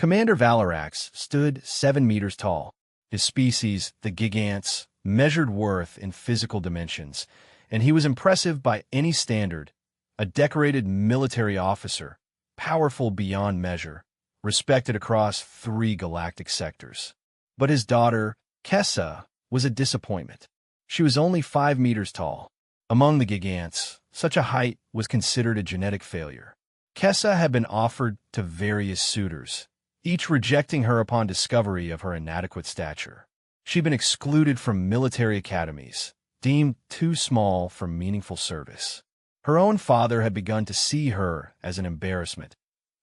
Commander Valarax stood 7 meters tall. His species, the Gigants, measured worth in physical dimensions, and he was impressive by any standard. A decorated military officer, powerful beyond measure, respected across 3 galactic sectors. But his daughter, Kessa, was a disappointment. She was only 5 meters tall. Among the Gigants, such a height was considered a genetic failure. Kessa had been offered to various suitors, each rejecting her upon discovery of her inadequate stature. She'd been excluded from military academies, deemed too small for meaningful service. Her own father had begun to see her as an embarrassment,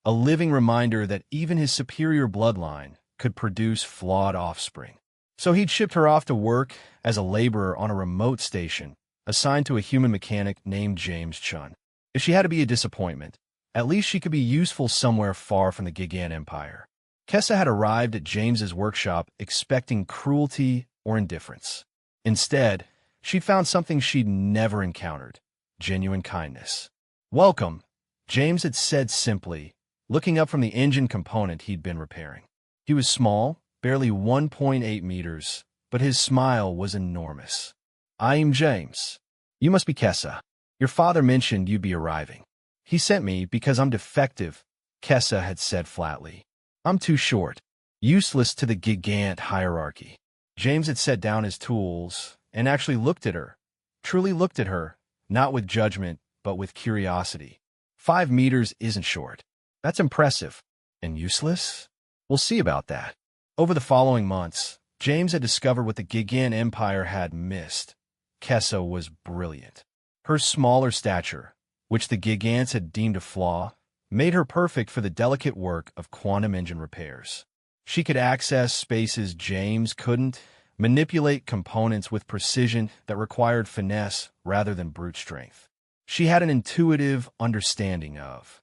a living reminder that even his superior bloodline could produce flawed offspring. So he'd shipped her off to work as a laborer on a remote station, assigned to a human mechanic named James Chun. If she had to be a disappointment, at least she could be useful somewhere far from the Gigant Empire. Kessa had arrived at James's workshop expecting cruelty or indifference. Instead, she'd found something she'd never encountered: genuine kindness. "Welcome," James had said simply, looking up from the engine component he'd been repairing. He was small, barely 1.8 meters, but his smile was enormous. "I'm James. You must be Kessa. Your father mentioned you'd be arriving. He sent me because I'm defective," Kessa had said flatly. "I'm too short, useless to the Gigant hierarchy." James had set down his tools and actually looked at her, truly looked at her, not with judgment, but with curiosity. 5 meters isn't short. That's impressive. And useless? We'll see about that. Over the following months, James had discovered what the Gigant Empire had missed. Kessa was brilliant. Her smaller stature, which the Gigants had deemed a flaw, made her perfect for the delicate work of quantum engine repairs. She could access spaces James couldn't, manipulate components with precision that required finesse rather than brute strength. She had an intuitive understanding of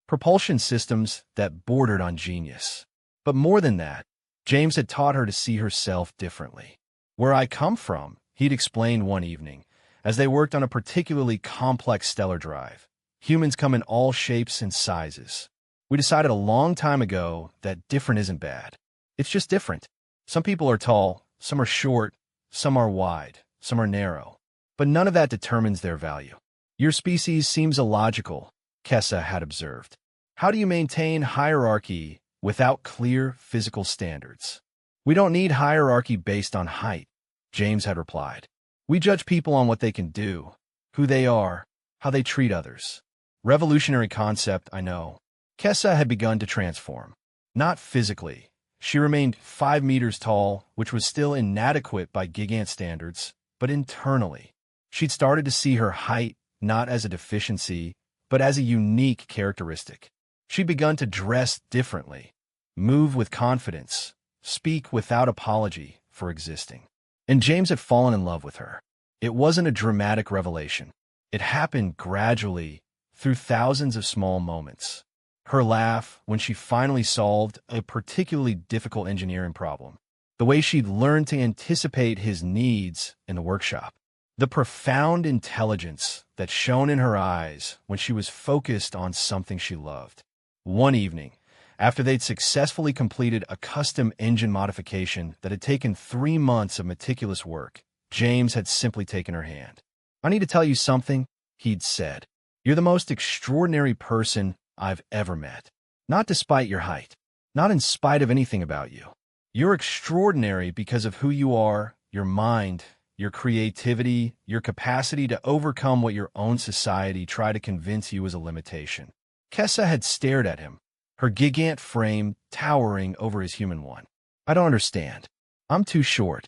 propulsion systems that bordered on genius. But more than that, James had taught her to see herself differently. "Where I come from," he'd explained one evening, as they worked on a particularly complex stellar drive. "Humans come in all shapes and sizes. We decided a long time ago that different isn't bad. It's just different. Some people are tall, some are short, some are wide, some are narrow. But none of that determines their value. Your species seems illogical," Kessa had observed. "How do you maintain hierarchy without clear physical standards?" "We don't need hierarchy based on height," James had replied. "We judge people on what they can do, who they are, how they treat others." Revolutionary concept, I know. Kessa had begun to transform. Not physically. She remained 5 meters tall, which was still inadequate by Gigant standards, but internally. She'd started to see her height not as a deficiency, but as a unique characteristic. She'd begun to dress differently, move with confidence, speak without apology for existing. And James had fallen in love with her. It wasn't a dramatic revelation. It happened gradually, through thousands of small moments. Her laugh when she finally solved a particularly difficult engineering problem. The way she'd learned to anticipate his needs in the workshop. The profound intelligence that shone in her eyes when she was focused on something she loved. One evening, after they'd successfully completed a custom engine modification that had taken 3 months of meticulous work, James had simply taken her hand. "I need to tell you something," he'd said. "You're the most extraordinary person I've ever met. Not despite your height. Not in spite of anything about you. You're extraordinary because of who you are, your mind, your creativity, your capacity to overcome what your own society tried to convince you is a limitation." Kessa had stared at him, her Gigant frame towering over his human one. "I don't understand. I'm too short.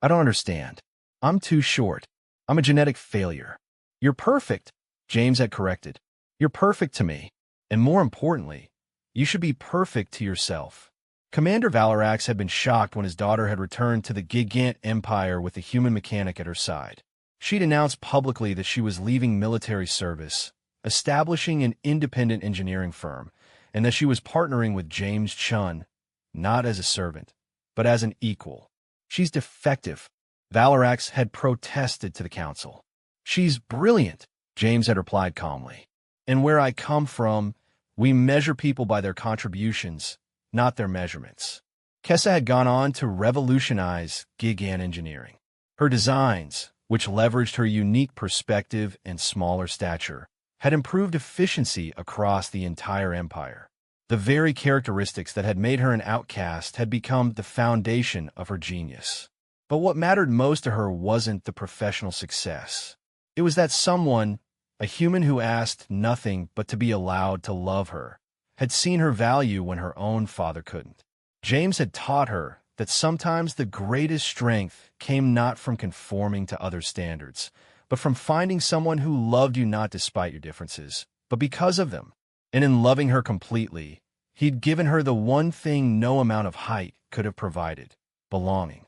I don't understand. I'm too short. I'm a genetic failure." "You're perfect," James had corrected. "You're perfect to me. And more importantly, you should be perfect to yourself." Commander Valarax had been shocked when his daughter had returned to the Gigant Empire with a human mechanic at her side. She'd announced publicly that she was leaving military service, establishing an independent engineering firm, and that she was partnering with James Chun, not as a servant, but as an equal. "She's defective," Valarax had protested to the council. "She's brilliant," James had replied calmly. "And where I come from, we measure people by their contributions, not their measurements. Kessa had gone on to revolutionize Gigant engineering. Her designs, which leveraged her unique perspective and smaller stature, had improved efficiency across the entire empire. The very characteristics that had made her an outcast had become the foundation of her genius. But what mattered most to her wasn't the professional success. It was that someone, a human who asked nothing but to be allowed to love her, had seen her value when her own father couldn't. James had taught her that sometimes the greatest strength came not from conforming to other standards, but from finding someone who loved you not despite your differences, but because of them. And in loving her completely, he'd given her the one thing no amount of height could have provided: belonging.